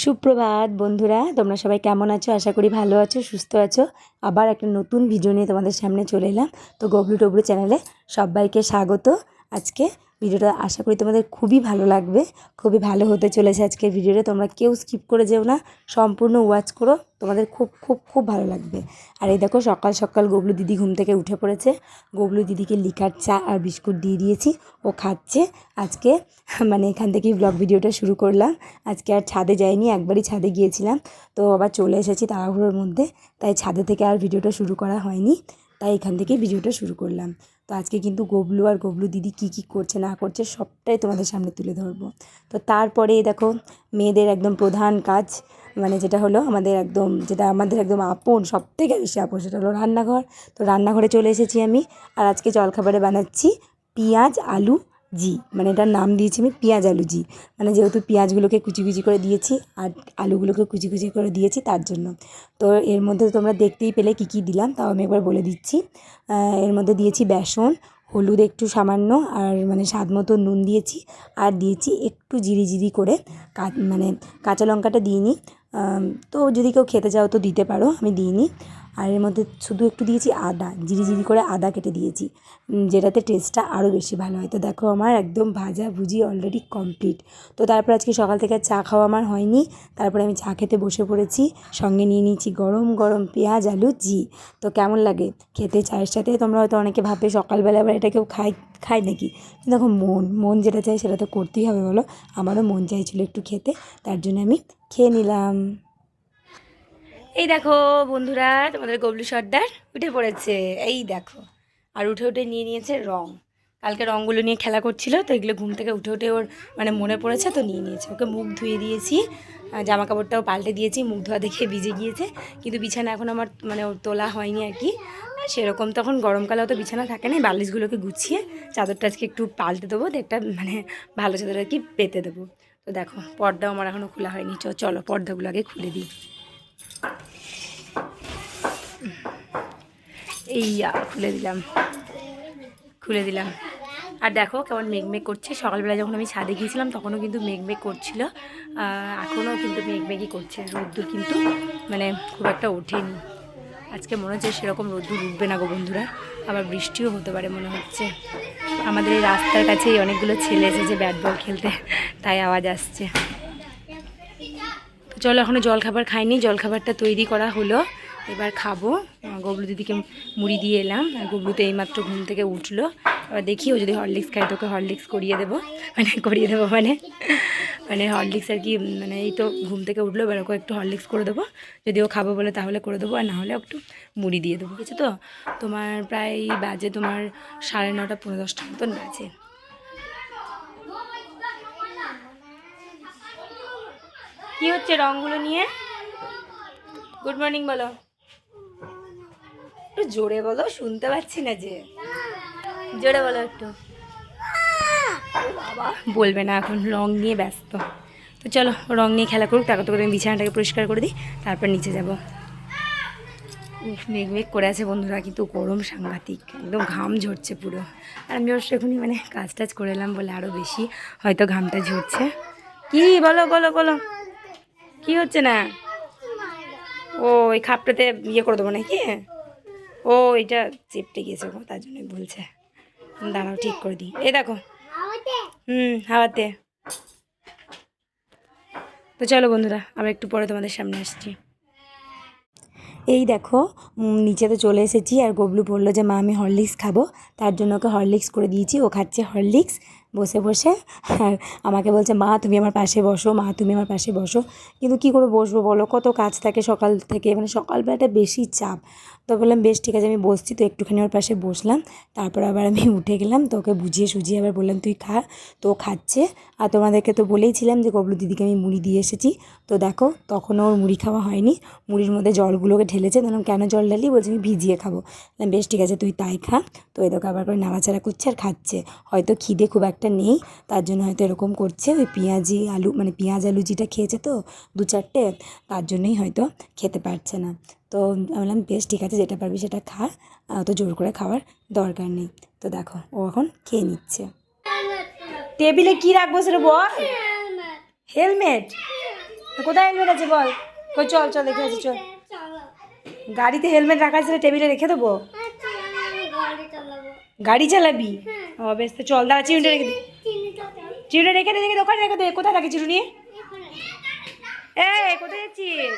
সুপ্রভাত বন্ধুরা, তোমরা সবাই কেমন আছো? আশা করি ভালো আছো, সুস্থ আছো। আবার একটা নতুন ভিডিও নিয়ে তোমাদের সামনে চলে এলাম। তো গবলু টবলু চ্যানেলে সবাইকে স্বাগত। আজকে ভিডিওটা আশা করি তোমাদের খুবই ভালো লাগবে, খুবই ভালো হতে চলেছে আজকের ভিডিওটা। তোমরা কেউ স্কিপ করে যেও না, সম্পূর্ণ ওয়াচ করো, তোমাদের খুব খুব খুব ভালো লাগবে। আর এই দেখো সকাল সকাল গবলু দিদি ঘুম থেকে উঠে পড়েছে। গবলু দিদিকে লিকার চা আর বিস্কুট দিয়ে দিয়েছি, ও খাচ্ছে। আজকে এখান থেকেই ব্লগ ভিডিওটা শুরু করলাম। আজকে আর ছাদে যাইনি, একবারই ছাদে গিয়েছিলাম, তো আবার চলে এসেছি তাড়াহুড়োর মধ্যে, তাই ছাদে থেকে আর ভিডিওটা শুরু করা হয়নি। তাই এখান থেকেই ভিডিওটা শুরু করলাম। তো আজকে কিন্তু গবলু আর গবলু দিদি কী করছে না করছে সবটাই তোমাদের সামনে তুলে ধরবো। তো তারপরে দেখো মেয়েদের একদম প্রধান কাজ, যেটা হলো আমাদের একদম আপন, সব থেকে বেশি আপন, সেটা হলো রান্নাঘর। তো রান্নাঘরে চলে এসেছি আমি। আর আজকে জলখাবারে বানাচ্ছি পেঁয়াজ আলু জি, এটার নাম দিয়েছি আমি পেঁয়াজ আলু জি। যেহেতু পেঁয়াজগুলোকে কুচি কুচি করে দিয়েছি আর আলুগুলোকে কুচি কুচি করে দিয়েছি, তার জন্য। তো এর মধ্যে তোমরা দেখতেই পেলে কী কী দিলাম, তাও আমি একবার বলে দিচ্ছি। এর মধ্যে দিয়েছি বেসন, হলুদ একটু সামান্য, আর স্বাদ মতো নুন দিয়েছি। আর দিয়েছি একটু জিরি করে কাঁচা লঙ্কাটা দিইনি। তো যদি কেউ খেতে চাও তো দিতে পারো, আমি দিইনি। আর এর মধ্যে শুধু একটু দিয়েছি আদা, জিরি করে আদা কেটে দিয়েছি, যেটাতে টেস্টটা আরও বেশি ভালো হয়। তো দেখো আমার একদম ভাজাভুজি অলরেডি কমপ্লিট। তো তারপর আজকে সকাল থেকে চা খাওয়া আমার হয়নি, তারপরে আমি চা খেতে বসে পড়েছি। সঙ্গে নিয়ে নিয়েছি গরম গরম পেঁয়াজ আলু জি। তো কেমন লাগে খেতে চায়ের সাথে? তোমরা হয়তো অনেকে ভাববে সকালবেলা আবার এটা কেউ খায় নাকি, কিন্তু দেখো মন যেটা চাই সেটা তো করতেই হবে, বলো। আমারও মন চাইছিল একটু খেতে, তার জন্য আমি খেয়ে নিলাম। এই দেখো বন্ধুরা, তোমাদের গবলু সর্দার উঠে পড়েছে, এই দেখো। আর উঠে নিয়ে নিয়েছে রং। কালকে রঙগুলো নিয়ে খেলা করছিল, তো এগুলো ঘুম থেকে উঠে ওর মনে পড়েছে, তো নিয়ে নিয়েছে। ওকে মুখ ধুয়ে দিয়েছি, জামা কাপড়টাও পাল্টে দিয়েছি, মুখ ধোয়া দেখে ভিজে গিয়েছে। কিন্তু বিছানা এখন আমার ওর তোলা হয়নি আর কি। সেরকম তখন গরমকালে অত বিছানা থাকে না, বালিশগুলোকে গুছিয়ে চাদরটা আজকে একটু পাল্টে দেবো, একটা ভালো চাদর আর কি পেতে দেবো। তো দেখো পর্দাও আমার এখনও খোলা হয়নি, চলো পর্দাগুলো আগে খুলে দিই। খুলে দিলাম। আর দেখো কেমন মেঘমেঘ করছে। সকালবেলা যখন আমি ছাদে গিয়েছিলাম তখনও কিন্তু মেঘমেঘ করছিল, এখনও কিন্তু মেঘমেঘই করছে। রোদ্দুর কিন্তু খুব একটা ওঠেনি। আজকে মনে হচ্ছে সেরকম রোদ্দুর উঠবে না গো বন্ধুরা, আবার বৃষ্টিও হতে পারে মনে হচ্ছে। আমাদের এই রাস্তার কাছেই অনেকগুলো ছেলে এসেছে ব্যাট বল খেলতে, তাই আওয়াজ আসছে। তো চলো, এখনও জলখাবার খাইনি, জলখাবারটা তৈরি করা হলো, এবার খাবো। গবলু দিদিকে মুড়ি দিয়ে এলাম, আর গবলু তো এইমাত্র ঘুম থেকে উঠলো। এবার দেখি ও যদি হরলিক্স খায় তোকে হরলিক্স করিয়ে দেবো, হরলিক্স আর কি। এই তো ঘুম থেকে উঠলো, এবার ওকে একটু হরলিক্স করে দেবো। যদি ও খাবো বলে তাহলে করে দেবো, আর না হলে একটু মুড়ি দিয়ে দেবো। ঠিক আছে? তো তোমার প্রায় বাজে 9:30 পৌনে 10টা মতন বাজে। কি হচ্ছে রঙগুলো নিয়ে? গুড মর্নিং বলো, একটু জোরে বলো, শুনতে পাচ্ছি না যে, জোরে বলো একটু। বাবা বলবে না, এখন রং নিয়ে ব্যস্ত। তো চলো রং নিয়ে খেলা করুক, তারপর তোকে আমি বিছানাটাকে পরিষ্কার করে দিই, তারপর নিচে যাব। মেঘ করে আছে বন্ধুরা, কিন্তু গরম সাংঘাতিক, একদম ঘাম ঝরছে পুরো। আর আমি অবশ্য এখনই কাজ টাজ করে এলাম বলে আরও বেশি হয়তো ঘামটা ঝরছে। কি বলো বলো বলো, কি হচ্ছে না? ও ওই খাপটাতে ইয়ে করে দেবো নাকি? ও এটা চেপটে গিয়েছে গো, তার জন্যই বলছে। দাঁড়াও ঠিক করে দিই, এই দেখো। হাওয়াতে। তো চলো বন্ধুরা, আবার একটু পরে তোমাদের সামনে আসছি। এই দেখো নিচে তো চলে এসেছি, আর গবলু বললো যে মা আমি হরলিক্স খাবো, তার জন্য ওকে হরলিক্স করে দিয়েছি। ও খাচ্ছে হরলিক্স বসে বসে, আর আমাকে বলছে মা তুমি আমার পাশে বসো, মা তুমি আমার পাশে বসো। কিন্তু কী করে বসবো বলো, কত কাজ থাকে সকাল থেকে, সকালবেলাটা বেশি চাপ। তো বললাম বেশ ঠিক আছে আমি বসছি, তো একটুখানি ওর পাশে বসলাম। তারপর আবার আমি উঠে গেলাম, তো ওকে বুঝিয়ে সুঝিয়ে আবার বললাম তুই খা। তো খাচ্ছে। আর তোমাদেরকে তো বলেইছিলাম যে গবলু দিদিকে আমি মুড়ি দিয়ে এসেছি। তো দেখো তখনও ওর মুড়ি খাওয়া হয়নি, মুড়ির মধ্যে জলগুলোকে ঢেলেছে। বললাম কেন জল ঢালি? বলছে আমি ভিজিয়ে খাবো। বেশ ঠিক আছে তুই তাই খা। তো এই দেখো আবার করে নাড়াচাড়া করছে আর খাচ্ছে। হয়তো খিদে খুব একটা নেই, তার জন্য হয়তো এরকম করছে। ওই পেঁয়াজ আলু যেটা খেয়েছে তো 2-4টে, তার জন্যই হয়তো খেতে পারছে না। তো আমি বললাম বেশ ঠিক আছে যেটা পারবি সেটা খা, অত জোর করে খাওয়ার দরকার নেই। তো দেখো ও এখন খেয়ে নিচ্ছে। টেবিলে কি রাখবো সেটা বল। হেলমেট? কোথায় হেলমেট আছে বল? কই চল চল দেখে আছি চল। গাড়িতে হেলমেট রাখা আছে, টেবিলে রেখে দেবো। গাড়ি চালাবি? ও বেশ, তো চল। দাঁড়া, চিরুনিটা রেখে দে। চিরুনি রেখে দে, ওখানে রেখে দে। কোথায় রাখি চিরুনি? এই কোথায় যাচ্ছিস?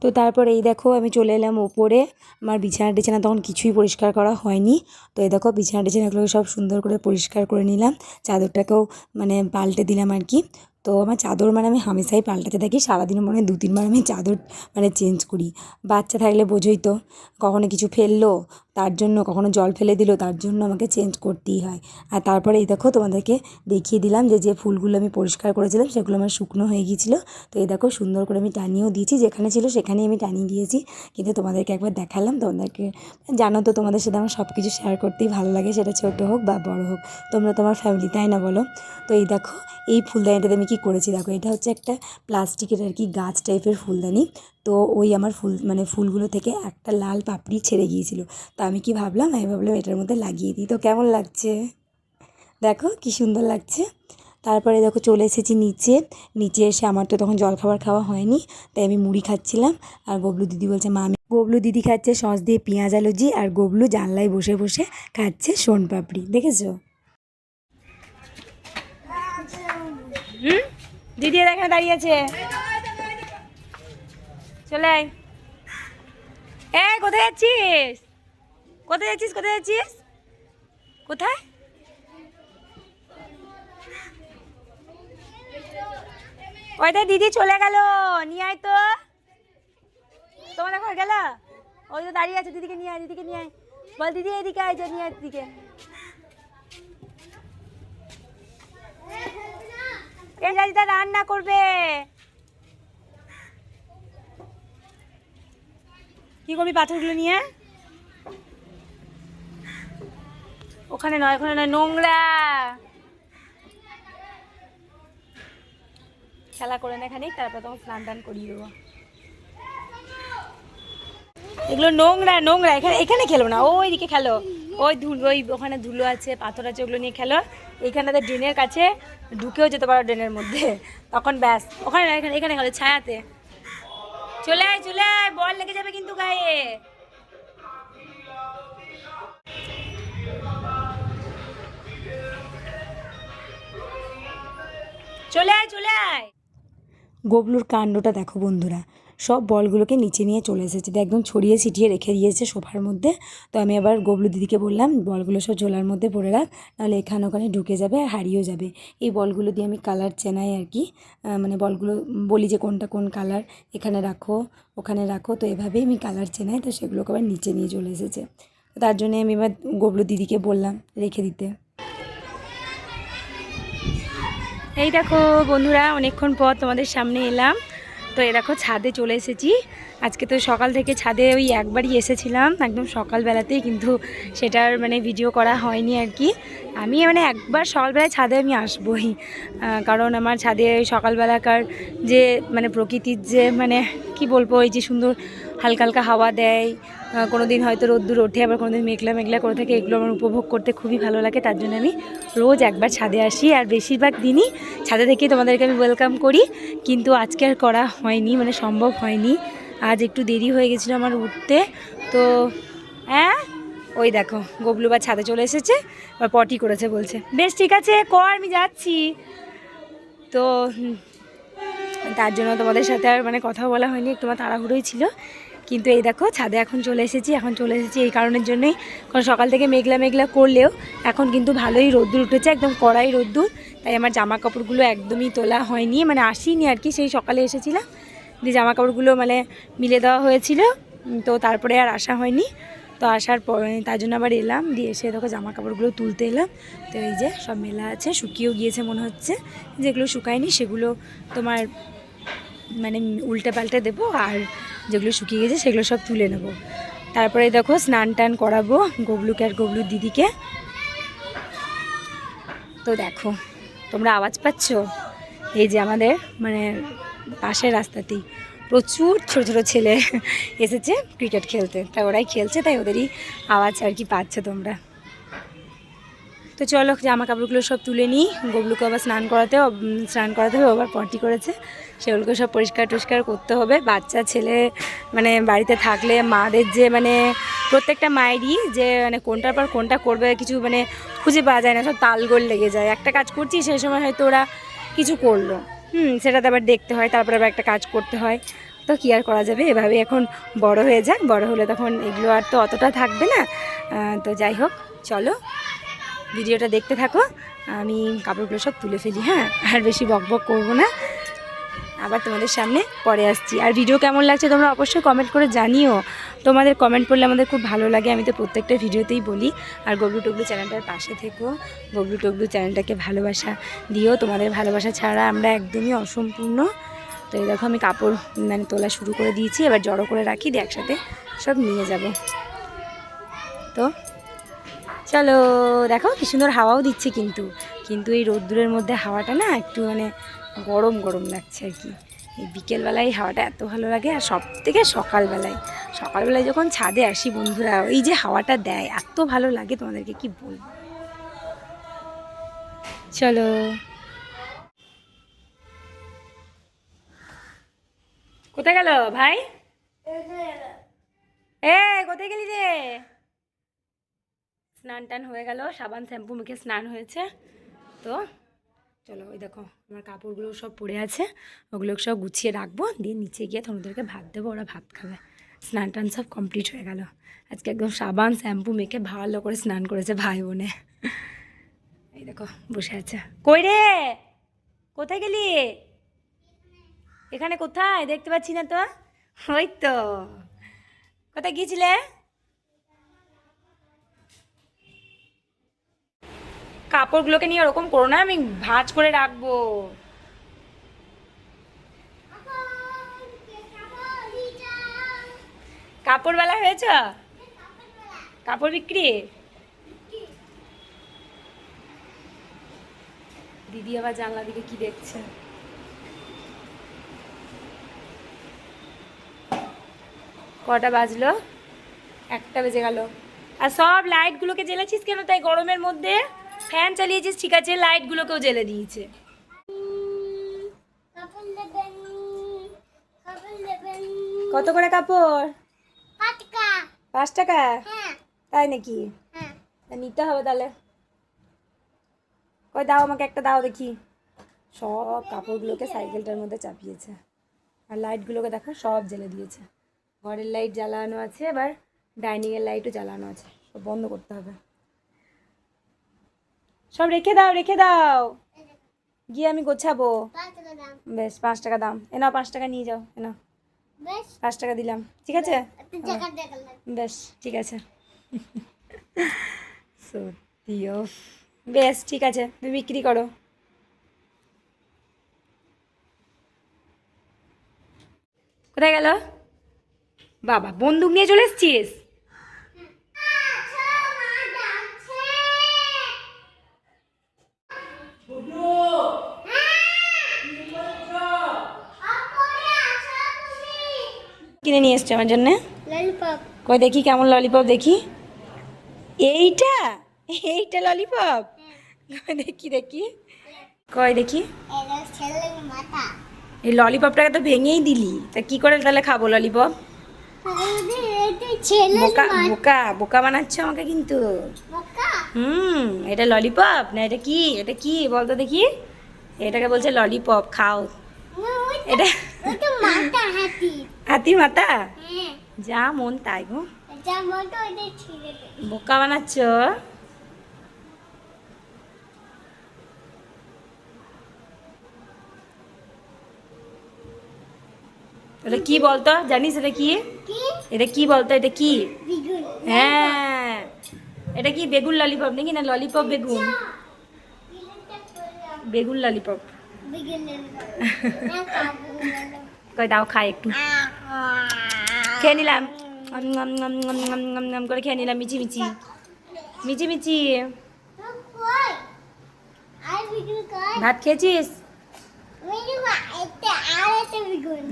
তো তারপর এই দেখো আমি চলে এলাম ওপরে। আমার বিছানা টিছানা তখন কিছুই পরিষ্কার করা হয়নি। তো এই দেখো বিছানা টিছানাগুলোকে সব সুন্দর করে পরিষ্কার করে নিলাম, চাদরটাকেও মানে পাল্টে দিলাম আর কি। তো আমার চাদর মানে আমি হামেশাই পাল্টাতে থাকি, সারাদিন মনে হয় 2-3 বার আমি চাদর মানে চেঞ্জ করি। বাচ্চা থাকলে বোঝোই তো, কখনো কিছু ফেললো তার জন্য, কখনো জল ফেলে দিল তার জন্য আমাকে চেঞ্জ করতেই হয়। আর তারপরে এই দেখো তোমাদেরকে দেখিয়ে দিলাম যে যে ফুলগুলো আমি পরিষ্কার করেছিলাম সেগুলো আমার শুকনো হয়ে গিয়েছিলো। তো এই দেখো সুন্দর করে আমি টানিয়েও দিয়েছি, যেখানে ছিল সেখানেই আমি টানিয়ে দিয়েছি। কিন্তু তোমাদেরকে একবার দেখালাম, তোমাদেরকে জানো তো তোমাদের সাথে আমার সব কিছু শেয়ার করতেই ভালো লাগে, সেটা ছোটো হোক বা বড় হোক, তোমরা তোমার ফ্যামিলি, তাই না বলো? তো এই দেখো এই ফুলদানিটাতে আমি কী করেছি দেখো, এটা হচ্ছে একটা প্লাস্টিকের আর কি গাছ টাইপের ফুলদানি। তো ওই আমার ফুলগুলো থেকে একটা লাল পাপড়ি ছেড়ে গিয়েছিল। তো আমি ভাবলাম এটার মধ্যে লাগিয়ে দিই। তো কেমন লাগছে দেখো, কি সুন্দর লাগছে। তারপরে দেখো চলে এসেছি নিচে। নিচে এসে আমার তো তখন জলখাবার খাওয়া হয়নি, তাই আমি মুড়ি খাচ্ছিলাম। আর গবলু দিদি বলছে মা, গবলু দিদি খাচ্ছে সস দিয়ে পেঁয়াজ আলুজি, আর গবলু জানলায় বসে বসে খাচ্ছে সোনপাপড়ি। দেখেছো? দিদি এখানে দাঁড়িয়ে আছে, চলে আয়। এই কোথায় যাচ্ছিস? কোথায় যাচ্ছিস? কোথায় যাচ্ছিস? কোথায়? ওইটা দিদি চলে গেল, নিয়ে আয় তো। তোমাদের ঘর গেল? ওই তো দাঁড়িয়ে আছে, দিদিকে নিয়ে আয়, দিদিকে নিয়ে আয়। বল দিদি এদিকে আয়, নিয়ে আয় দিদিকে। এই দিদা রান্না করবে। কি করবি পাথরগুলো নিয়ে? ওখানে নয়, ওখানে নয়, নোংরা। খেলা করে না এখানে, তারপর তখন স্নান টান করিয়ে দেবো। এগুলো নোংরা নোংরা, এখানে এখানে খেলো না, ওইদিকে খেলো। ওই ওখানে ধুলো আছে, পাথর আছে, ওগুলো নিয়ে খেলো। এইখানটাতে ড্রেনের কাছে ঢুকেও যেতে পারো, ড্রেনের মধ্যে, তখন ব্যাস। ওখানে না, এখানে এখানে খেলো, ছায়াতে। চলে আয় চলে আয়, বল লেগে যাবে কিন্তু গায়ে। চলে আয় চলে আয়। গবলুর কাণ্ডটা দেখো বন্ধুরা, সব বলগুলোকে নিচে নিয়ে চলে এসেছে, একদম ছড়িয়ে ছিটিয়ে রেখে দিয়েছে সোফার মধ্যে। তো আমি আবার গবলু দিদিকে বললাম বলগুলো সব ঝোলার মধ্যে পড়ে রাখ, নাহলে এখানে ওখানে ঢুকে যাবে আর হারিয়েও যাবে। এই বলগুলো দিয়ে আমি কালার চেনাই আর কি, মানে বলগুলো বলি যে কোনটা কোন কালার, এখানে রাখো ওখানে রাখো। তো এভাবেই আমি কালার চেনাই। তো সেগুলোকে আবার নিচে নিয়ে চলে এসেছে। তার জন্যে আমি এবার গবলু দিদিকে বললাম রেখে দিতে। এই দেখো বন্ধুরা, অনেকক্ষণ পর তোমাদের সামনে এলাম। তো এই দেখো ছাদে চলে এসেছি। আজকে তো সকাল থেকে ছাদে ওই একবারই এসেছিলাম, একদম সকালবেলাতেই, কিন্তু সেটার মানে ভিডিও করা হয়নি আর কি। আমি মানে একবার সকালবেলায় ছাদে আমি আসবই, কারণ আমার ছাদে ওই সকালবেলাকার যে মানে প্রকৃতির যে মানে কি বলবো, ওই যে সুন্দর হালকা হালকা হাওয়া দেয়, কোনো দিন হয়তো রোদ্দুর ওঠে, আবার কোনো দিন মেঘলা মেঘলা করে থাকে, এগুলো আমার উপভোগ করতে খুবই ভালো লাগে। তার জন্য আমি রোজ একবার ছাদে আসি, আর বেশিরভাগ দিনই ছাদে থেকেই তোমাদেরকে আমি ওয়েলকাম করি। কিন্তু আজকে আর করা হয়নি, মানে সম্ভব হয়নি, আজ একটু দেরি হয়ে গেছিলো আমার উঠতে। তো হ্যাঁ, ওই দেখো গবলু বা ছাদে চলে এসেছে, বা পটি করেছে বলছে, বেশ ঠিক আছে কর, আমি যাচ্ছি। তো তার জন্য তোমাদের সাথে আর মানে কথা বলা হয়নি, একটু আমার তাড়াহুড়োই ছিল। কিন্তু এই দেখো ছাদে এখন চলে এসেছি এই কারণের জন্যই, কারণ সকাল থেকে মেঘলা মেঘলা করলেও এখন কিন্তু ভালোই রোদ্দুর উঠেছে, একদম কড়াই রোদ্দুর। তাই আমার জামা কাপড়গুলো একদমই তোলা হয়নি, মানে আসিনি আর কি, সেই সকালে এসেছিলাম, যে জামা কাপড়গুলো মানে মিলে দেওয়া হয়েছিল, তো তারপরে আর আসা হয়নি। তো আসার পর তার জন্য আবার এলাম, দিয়ে এসে দেখো জামা কাপড়গুলো তুলতে এলাম। তো এই যে সব মেলা আছে, শুকিয়েও গিয়েছে মনে হচ্ছে, যেগুলো শুকায়নি সেগুলো তোমার মানে উল্টে পাল্টে দেবো, আর যেগুলো শুকিয়ে গেছে সেগুলো সব তুলে নেব। তারপরে দেখো স্নান টান করাবো গবলুকে আর গবলুর দিদিকে। তো দেখো তোমরা আওয়াজ পাচ্ছ, এই যে আমাদের মানে পাশের রাস্তাতেই প্রচুর ছোটো ছোটো ছেলে এসেছে ক্রিকেট খেলতে, তাই ওরাই খেলছে, তাই ওদেরই আওয়াজ আর কি পাচ্ছ তোমরা। তো চলো জামা কাপড়গুলো সব তুলে নিই, গবলুকে আবার স্নান করাতে হবে, আবার পটি করেছে, সেগুলোকে সব পরিষ্কার টরিষ্কার করতে হবে। বাচ্চা ছেলে মানে বাড়িতে থাকলে মাদের যে মানে প্রত্যেকটা মায়েরই যে মানে কোনটার পর কোনটা করবে কিছু মানে খুঁজে পাওয়া যায় না, সব তালগোল লেগে যায়। একটা কাজ করছি সেই সময় হয়তো ওরা কিছু করলো, সেটাতে আবার দেখতে হয়, তারপরে আবার একটা কাজ করতে হয়। তো কী আর করা যাবে, এভাবে এখন বড় হয়ে যাক, বড় হলে তখন এগুলো আর তো অতটা থাকবে না। তো যাই হোক, চলো ভিডিওটা দেখতে থাকো, আমি কাপড়গুলো সব তুলে ফেলি। হ্যাঁ, আর বেশি বক বক করবো না, আবার তোমাদের সামনে পরে আসছি। আর ভিডিও কেমন লাগছে তোমরা অবশ্যই কমেন্ট করে জানিও, তোমাদের কমেন্ট করলে আমাদের খুব ভালো লাগে, আমি তো প্রত্যেকটা ভিডিওতেই বলি। আর গবলু টবলু চ্যানেলটার পাশে থেকো, গবলু টবলু চ্যানেলটাকে ভালোবাসা দিও, তোমাদের ভালোবাসা ছাড়া আমরা একদমই অসম্পূর্ণ। তো এই দেখো আমি কাপড় মানে তোলা শুরু করে দিয়েছি, এবার জড়ো করে রাখি দিয়ে একসাথে সব নিয়ে যাব। তো চলো, দেখো কি সুন্দর হাওয়াও দিচ্ছে, কিন্তু এই রোদ্দুরের মধ্যে হাওয়াটা না একটু মানে গরম গরম লাগছে আর কি। এই বিকেলবেলায় হাওয়াটা এত ভালো লাগে, আর সব থেকে সকালবেলায় যখন ছাদে আসি বন্ধুরা, এই যে হাওয়াটা দেয় এত ভালো লাগে, তোমাদেরকে কি বলবো। চলো, কোথায় গেল ভাই? কোথায় গেলি রে? স্নান টান হয়ে গেল, সাবান শ্যাম্পু মুখে স্নান হয়েছে। তো চলো, ওই দেখো আমার কাপড়গুলো সব পড়ে আছে, ওগুলো সব গুছিয়ে রাখবো, দিয়ে নিচে গিয়ে তোমাদেরকে ভাত দেবো, ওরা ভাত খাবে। স্নান টান সব কমপ্লিট হয়ে গেল, আজকে একদম সাবান শ্যাম্পু মেখে ভালো করে স্নান করেছে ভাই বোনে। এই দেখো বসে আছে। কই রে, কোথায় গেলি? এখানে কোথায় দেখতে পাচ্ছি না তো। ওই তো, কোথায় গিয়েছিলে? কাপড়গুলোকে নিয়ে ওরকম করো না, আমি ভাঁজ করে রাখবো। কাপড় বেলা হয়েছ? কাপড় বিক্রি? দিদি আবার জানলা দিকে কি দেখছে। কটা বাজলো? 1টা বেজে গেল। আর সব লাইটগুলোকে জ্বেলেছিস কেন? তাই গরমের মধ্যে ফ্যান চালিয়েছিস ঠিক আছে, লাইটগুলোকেও জ্বেলে দিয়েছে। কত করে কাপড়? 5 টাকা? তাই নাকি? নিতে হবে তাহলে। কই দাও, আমাকে একটা দাও দেখি। সব কাপড়গুলোকে সাইকেলটার মধ্যে চাপিয়েছে, আর লাইটগুলোকে দেখো সব জ্বেলে দিয়েছে। ঘরের লাইট জ্বালানো আছে, এবার ডাইনিংয়ের লাইটও জ্বালানো আছে, সব বন্ধ করতে হবে। সব রেখে দাও, গিয়ে আমি গোছাবো। বেশ 5 টাকা দাম, এনাও 5 টাকা নিয়ে যাও, এনাও 5 টাকা দিলাম, ঠিক আছে? বেশ ঠিক আছে। সত্যিও, বেশ ঠিক আছে, তুমি বিক্রি করো। কোথায় গেল বাবা? বন্দুক নিয়ে চলে এসছিস? কিনে নিয়ে এসছে আমার জন্য ললিপপ। কই দেখি কেমন ললিপপ, দেখি। এইটা এইটা ললিপপ? দেখি কই দেখি। এই ললিপপটাকে তো ভেঙেই দিলি, তা কি করে তাহলে খাবো ললিপপ? বোকা বোকা বোকা বানাচ্ছ আমাকে কিন্তু। এটা ললিপপ না, এটা কি বলতো দেখি। এটাকে বলছে ললিপপ, খাও। এটা হাতির মাথা? যা মন তাই গো, বোকা বানাচ্ছ। এটা কি বলতো, জানিস এটা কি? এটা কি বলতো, এটা কি? হ্যাঁ, এটা কি বেগুন ললিপপ নাকি? না ললিপপ বেগুন? বেগুন ললিপপ। কই দাও খাই একটু। খেয়ে নিলাম, করে খেয়ে নিলাম, মিচি মিচি। ভাত খেয়েছিস?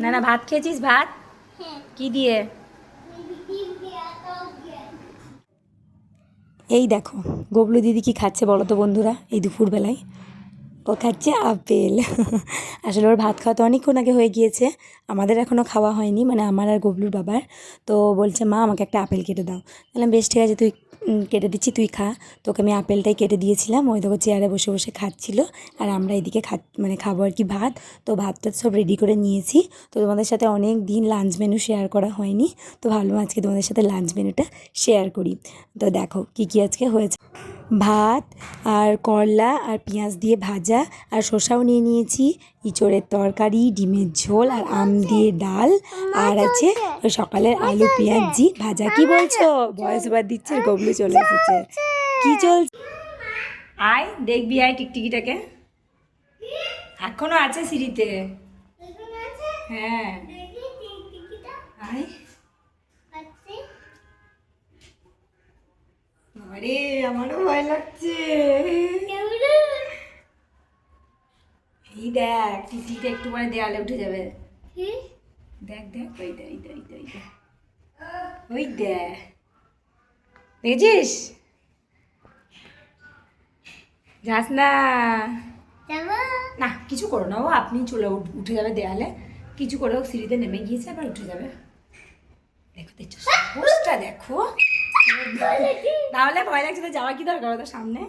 না ভাত খেয়েছিস? ভাত কি দিয়ে? এই দেখো গবলু দিদি কি খাচ্ছে বলো তো বন্ধুরা এই দুপুরবেলায়? ও খাচ্ছে আপেল। আসলে ওর ভাত খাওয়া তো অনেকক্ষণ আগে হয়ে গিয়েছে, আমাদের এখনও খাওয়া হয়নি, মানে আমার আর গবলুর বাবার। তো বলছে মা আমাকে একটা আপেল কেটে দাও। তাহলে বেশ ঠিক আছে, তুই কেটে দিচ্ছি, তুই খা। তোকে আমি আপেলটাই কেটে দিয়েছিলাম। ওই দেখো চেয়ারে বসে বসে খাচ্ছিল, আর আমরা এদিকে মানে খাবো আর কি ভাত। তো ভাতটা সব রেডি করে নিয়েছি। তো তোমাদের সাথে অনেক দিন লাঞ্চ মেনু শেয়ার করা হয়নি, তো ভাবলাম আজকে তোমাদের সাথে লাঞ্চ মেনুটা শেয়ার করি। তো দেখো কী কী আজকে হয়েছে। ভাত আর করলা আর পেঁয়াজ দিয়ে ভাজা, আর শসাও নিয়ে নিয়েছি, ইঁচড়ের তরকারি, ডিমের ঝোল, আর আম দিয়ে ডাল, আর আছে ওই সকালের আলু পেঁয়াজি ভাজা। কি বলছো? ভয়েস ওভার দিচ্ছে, গবলু চলে এসেছে। কি চলছে? আয় দেখবি, আয় টিকটিকিটাকে। এখনো আছে সিঁড়িতে। হ্যাঁ আয়। আরে আমারও ভয় লাগছে। এই দেখ টিকটিকিটা একটু পরে দেয়ালে উঠে যাবে। দেখ দেখ ওইটা এইটা এইটা এইটা ওই দেখ, দেখেছিস? যাস না, না কিছু করো না, ও আপনি চলে উঠে যাবে দেয়ালে। কিছু করে ও সিঁড়িতে নেমে গিয়েছে, আবার উঠে যাবে। দেখো দেখছো সাহসটা দেখো। তাহলে ভয় লাগছে তো যাওয়া কি দরকার ওদের সামনে?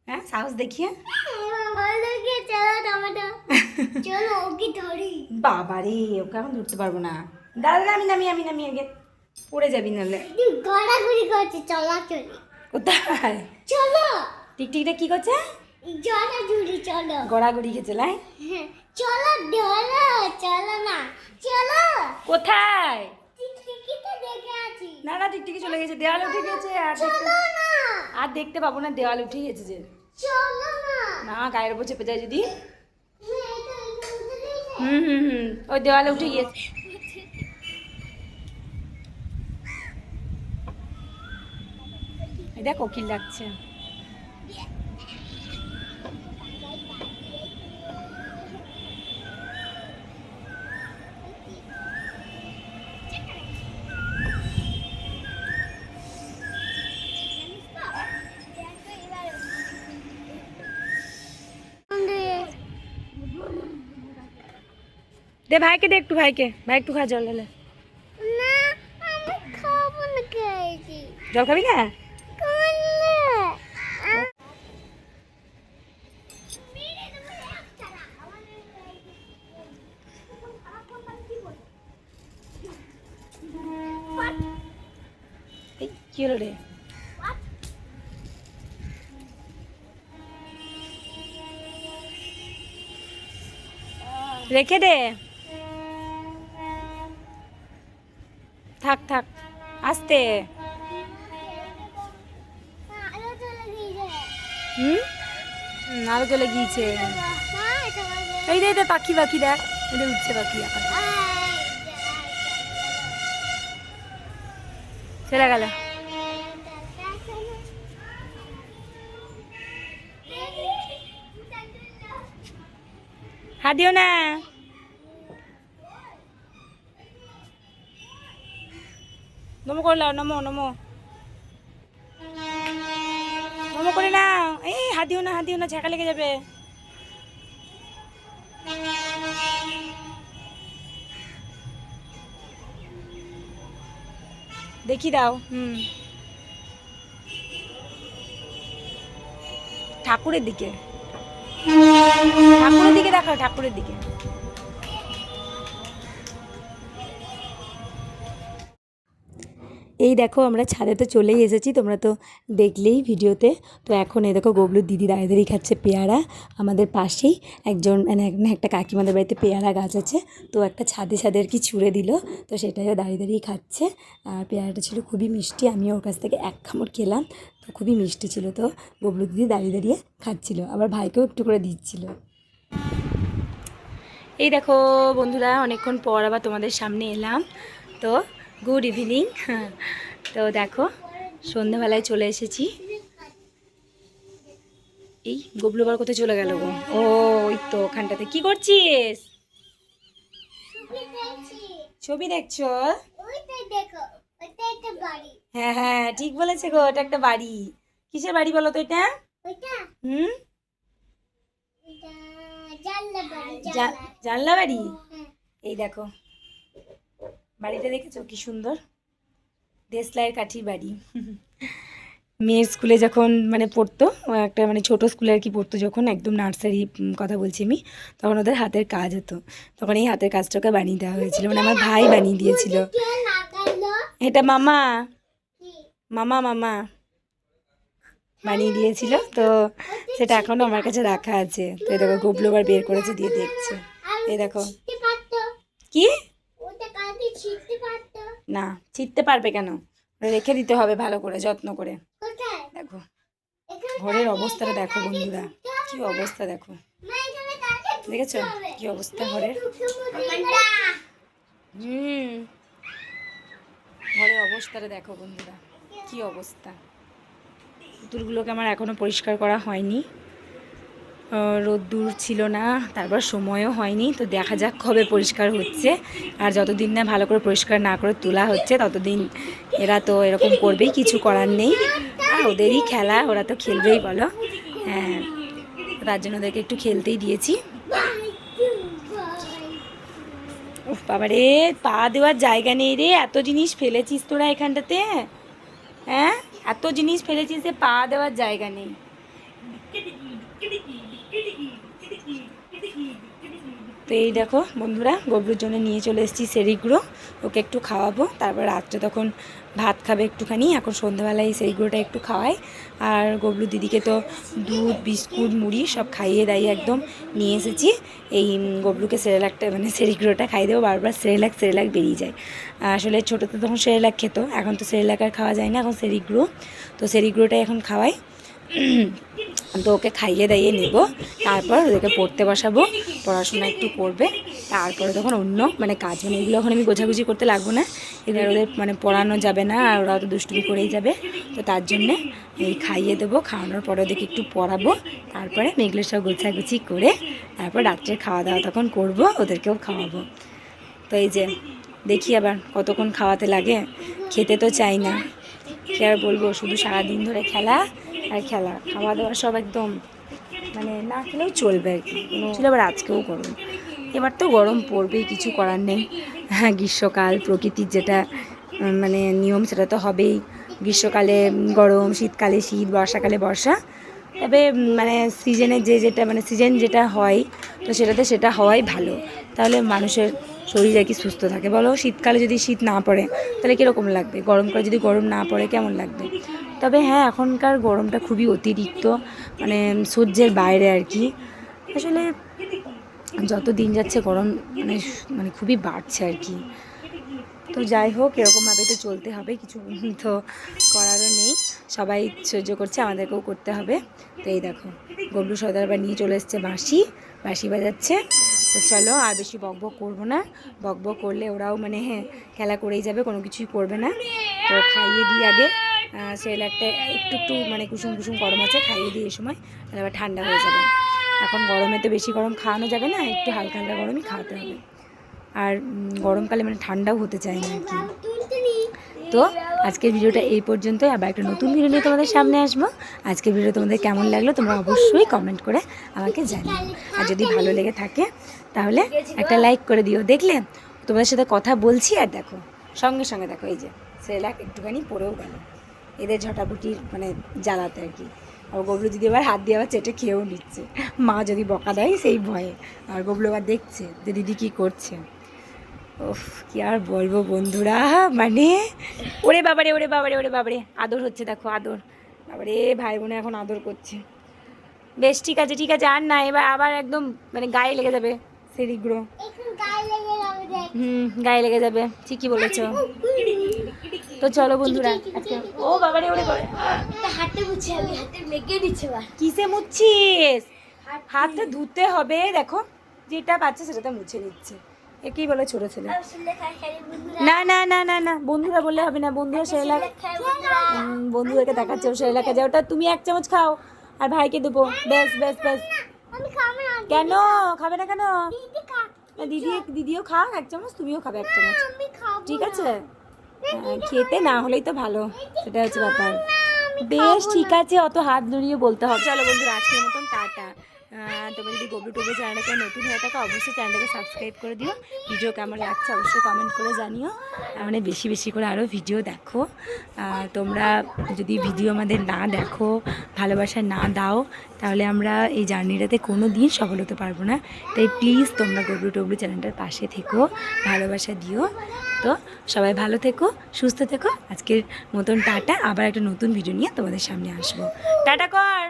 হ্যাঁ সাহস দেখিয়ে। বাবারে ওকে এখন ধরতে পারবো না। দাদা আমি নামি আগে, পড়ে যাবি নাহলে। কোথায়? চলো। টিকটিকিটা কি করছে? গড়াগড়ি খেছে লাই। চলো চলো না, চলো। কোথায়? না না টিকটিকি চলে গেছে, দেওয়ালে উঠে গেছে। আর দেখতে পাবো না, দেওয়ালে উঠে গেছে যে। না গায়ের উপর চেপে যায় যদি। ওই দেওয়ালে উঠে গিয়েছে। এটা কোকিল লাগছে। দে ভাইকে, দে একটু ভাইকে, ভাই একটু খা জল ঢেলে। জল খাবি না? কি হলো রে? রেখে দে, থাক থাক আস্তে। আরো চলে গিয়েছে। এই দে পাখি পাখি দেখ, এটা উঠছে পাখি। চলে গেল। হাত দিও না। নমো করে নাও, নমো নমো নমো করে নাও। এই হাত দিও না, হাত দিও না, ঝাঁকা লেগে যাবে। দেখি দাও। ঠাকুরের দিকে, ঠাকুরের দিকে দেখাও, ঠাকুরের দিকে। এই দেখো আমরা ছাদে তো চলেই এসেছি, তোমরা তো দেখলেই ভিডিওতে। তো এখন এই দেখো গবলুর দিদি দাঁড়িয়ে দাঁড়িয়ে খাচ্ছে পেয়ারা। আমাদের পাশেই একজন মানে একটা কাকিমাদের বাড়িতে পেয়ারা গাছ আছে, তো একটা ছাদে ছাদে আর কি ছুঁড়ে দিল, তো সেটাইও দাঁড়িয়ে দাঁড়িয়ে খাচ্ছে। আর পেয়ারাটা ছিল খুবই মিষ্টি, আমি ওর কাছ থেকে এক কামড় খেলাম, তো খুবই মিষ্টি ছিল। তো গবলু দিদি দাঁড়িয়ে দাঁড়িয়ে খাচ্ছিল, আবার ভাইকেও একটু করে দিচ্ছিল। এই দেখো বন্ধুরা অনেকক্ষণ পর আবার তোমাদের সামনে এলাম। তো গুড ইভিনিং। তো দেখো সন্ধ্যাবেলায় চলে এসেছি। এই গবলু আবার কোথায় চলে গেল গো? ও ওই তো ওখানটাতে। কি করছিস? ছবি দেখছো? হ্যাঁ হ্যাঁ ঠিক বলেছে গো, এটা একটা বাড়ি। কিসের বাড়ি বলো তো এটা? হুম, জানলা বাড়ি। এই দেখো বাড়িটা দেখেছো কি সুন্দর, দেশলাইয়ের কাঠির বাড়ি। মেয়ের স্কুলে যখন মানে পড়তো, একটা মানে ছোট স্কুলে আর কি পড়তো, যখন একদম নার্সারি কথা বলছি আমি, তখন ওদের হাতের কাজ হতো, তখন এই হাতের কাজটাকে বানিয়ে দেওয়া হয়েছিল, মানে আমার ভাই বানিয়ে দিয়েছিল। এটা মামা মামা মামা বানিয়ে দিয়েছিল, তো সেটা এখনও আমার কাছে রাখা আছে। তো এই দেখো গোবলু আবার বের করেছে, দিয়ে দেখছে। এই দেখো কি, না ছিটতে পারবে কেন, রেখে দিতে হবে ভালো করে যত্ন করে। দেখো ঘরের অবস্থাটা দেখো বন্ধুরা, কি অবস্থা দেখো, দেখেছো কি অবস্থা ঘরের। ঘরের অবস্থাটা দেখো বন্ধুরা, কি অবস্থা। পুতুলগুলোকে আমার এখনো পরিষ্কার করা হয়নি, রোদ্দুর ছিল না, তারপর সময়ও হয়নি, তো দেখা যাক কবে পরিষ্কার হচ্ছে। আর যতদিন না ভালো করে পরিষ্কার না করে তোলা হচ্ছে ততদিন এরা তো এরকম করবেই, কিছু করার নেই। আর ওদেরই খেলা, ওরা তো খেলবেই বলো। হ্যাঁ, তার জন্য ওদেরকে একটু খেলতেই দিয়েছি। উফ বাবা রে, পা দেওয়ার জায়গা নেই রে, এত জিনিস ফেলেছিস তোরা এখানটাতে। হ্যাঁ, এত জিনিস ফেলেছিস যে পা দেওয়ার জায়গা নেই। তো এই দেখো বন্ধুরা, গবলুর জন্য নিয়ে চলে এসেছি সেরিগুঁড়ো, ওকে একটু খাওয়াবো, তারপর রাত্রে তখন ভাত খাবে একটুখানি। এখন সন্ধ্যাবেলায় এই সেরিগুঁড়োটা একটু খাওয়াই। আর গবলু দিদিকে তো দুধ বিস্কুট মুড়ি সব খাইয়ে দাইয়ে একদম নিয়ে এসেছি। এই গবলুকে সেরেলাকটা মানে সেরিগুঁড়োটা খাইয়ে দেবো, বারবার সেরেলাক সেরেলাক বেরিয়ে যায়। আসলে ছোটোতে তখন সেরেলাক খেত, এখন তো সেরেলাক আর খাওয়া যায় না, এখন সেরিগুঁড়ো। তো সেরিগুঁড়োটাই এখন খাওয়াই। তো ওকে খাইয়ে দাইয়ে নেব, তারপর ওদেরকে পড়তে বসাবো, পড়াশোনা একটু করবে, তারপরে তখন অন্য মানে কাজ, মানে এগুলো এখন আমি গোছাগুছি করতে লাগবো না, এবার ওদের মানে পড়ানো যাবে না, আর ওরা তো দুষ্টুমি করেই যাবে। তো তার জন্যে এই খাইয়ে দেবো, খাওয়ানোর পরে ওদেরকে একটু পড়াবো, তারপরে মেয়েগুলো সব গোছাগুছি করে তারপর রাত্রের খাওয়া দাওয়া তখন করবো, ওদেরকেও খাওয়াবো। তো এই যে দেখি আবার কতক্ষণ খাওয়াতে লাগে, খেতে তো চাই না, কি আর বলবো, শুধু সারাদিন ধরে খেলা আর খেলা, খাওয়া দাওয়া সব একদম মানে না খেলেও চলবে আর কি। ছিল আবার আজকেও গরম, এবার তো গরম পড়বেই, কিছু করার নেই। হ্যাঁ, গ্রীষ্মকাল প্রকৃতির যেটা মানে নিয়ম সেটা তো হবেই, গ্রীষ্মকালে গরম, শীতকালে শীত, বর্ষাকালে বর্ষা। তবে মানে সিজনের যেটা মানে সিজন যেটা হয়, তো সেটাতে সেটা হওয়াই ভালো, তাহলে মানুষের শরীর আর কি সুস্থ থাকে। বলো শীতকালে যদি শীত না পড়ে তাহলে কীরকম লাগবে, গরমকালে যদি গরম না পড়ে কেমন লাগবে। তবে হ্যাঁ, এখনকার গরমটা খুবই অতিরিক্ত, মানে সহ্যের বাইরে আর কি। আসলে যত দিন যাচ্ছে গরম মানে মানে খুবই বাড়ছে আর কি। তো যাই হোক, এরকমভাবে তো চলতে হবে, কিছু তো করারও নেই, সবাই সহ্য করছে, আমাদেরকেও করতে হবে। তো এই দেখো গবলু সর্দার আবার নিয়ে চলে এসছে বাঁশি, বাঁশি বাজাচ্ছে। তো চলো আর বেশি বকবক করবো না, বকবক করলে ওরাও মানে হ্যাঁ খেলা করেই যাবে, কোনো কিছুই করবে না। তো খাইয়ে দিই আগে, সেরেলাকটা একটু একটু মানে কুসুম কুসুম গরম আছে, খাইয়ে দিই এই সময়, তাহলে আবার ঠান্ডা হয়ে যাবে। এখন গরমে তো বেশি গরম খাওয়ানো যাবে না, একটু হালকা হালকা গরমই খাওয়াতে হবে। আর গরমকালে মানে ঠান্ডাও হতে চায় না আর কি। তো আজকের ভিডিওটা এই পর্যন্তই, আবার একটা নতুন ভিডিও নিয়ে তোমাদের সামনে আসবো। আজকের ভিডিও তোমাদের কেমন লাগলো তোমরা অবশ্যই কমেন্ট করে আমাকে জানিও, আর যদি ভালো লেগে থাকে তাহলে একটা লাইক করে দিও। দেখলে তোমাদের সাথে কথা বলছি আর দেখো সঙ্গে সঙ্গে দেখো এই যে সেরেলাক একটুখানি পড়েও গেল, এদের ঝটাপুটির মানে জ্বালাতে আর কি। আর গবলু দিদি আবার হাত দিয়ে আবার চেটে খেয়েও নিচ্ছে, মা যদি বকা দেয় সেই ভয়ে। আর গবলু আবার দেখছে যে দিদি কী করছে। ওফ, কি আর বলবো বন্ধুরা, মানে ওরে বাবারে ওরে বাবারে ওরে বাবারে, আদর হচ্ছে দেখো আদর, বাবারে ভাই বোনে এখন আদর করছে। বেশ ঠিক আছে ঠিক আছে, আর না, এবার আবার একদম মানে গায়ে লেগে যাবে সেরিগুঁড়ো। গায়ে লেগে যাবে, ঠিকই বলেছো। তো চলো বন্ধুরা আজকে, ও বাবারে ওরে হাতে মুছে, আমি হাতে মেখে দিচ্ছে। কিসে মুছছিস? হাতটা ধুতে হবে, দেখো যেটা পাচ্ছে সেটাতে মুছে নিচ্ছে, একেই বলে ছোট ছেলে। না না না না না, বন্ধুরা বললে হবে না, বন্ধুরা সেরেলাক, বন্ধুদেরকে দেখাচ্ছে ও সেরেলাকে যায়, ওটা তুমি এক চামচ খাও আর ভাইকে দেবো, ব্যাস ব্যাস ব্যাস। কেন খাবে না কেন? দিদিও খাক এক চামচ, তুমিও খাবে এক চামচ, ঠিক আছে? খেতে না হলেই তো ভালো, সেটা হচ্ছে ব্যাপার। বেশ ঠিক আছে, অত হাত নড়িয়ে বলতে হবে। চলো বন্ধুরা, আজকের মতন টাটা। তোমরা যদি গবলু টুবু চ্যানেলটাকে নতুন হয়ে থাকো অবশ্যই চ্যানেলটাকে সাবস্ক্রাইব করে দিও। ভিডিও কেমন লাগছে অবশ্যই কমেন্ট করে জানিও। মানে বেশি বেশি করে আরও ভিডিও দেখো। তোমরা যদি ভিডিও আমাদের না দেখো, ভালোবাসা না দাও, তাহলে আমরা এই জার্নিটাতে কোনো দিন সফল হতে পারবো না। তাই প্লিজ তোমরা গবলু টবলু চ্যানেলটার পাশে থেকো, ভালোবাসা দিও। তো সবাই ভালো থেকো, সুস্থ থেকো। আজকের মতন টাটা। আবার একটা নতুন ভিডিও নিয়ে তোমাদের সামনে আসবো। টাটা কর।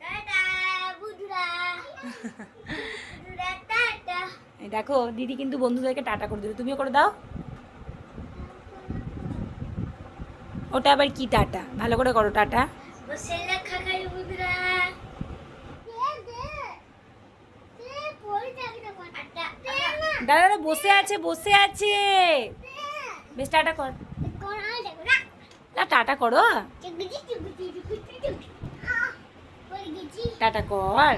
টাটা বুদুরা বুদুরা টাটা। এই দেখো দিদি কিন্তু বন্ধুদেরকে টাটা করে দিল, তুমিও করে দাও। ওটা আবার কি টাটা? ভালো করে করো টাটা। বসে লেখা খাই বুদুরা। দাদা দাদা বসে আছে, বসে আছে। বেশ টাটা কর। না টাটা করো, টাটা কর।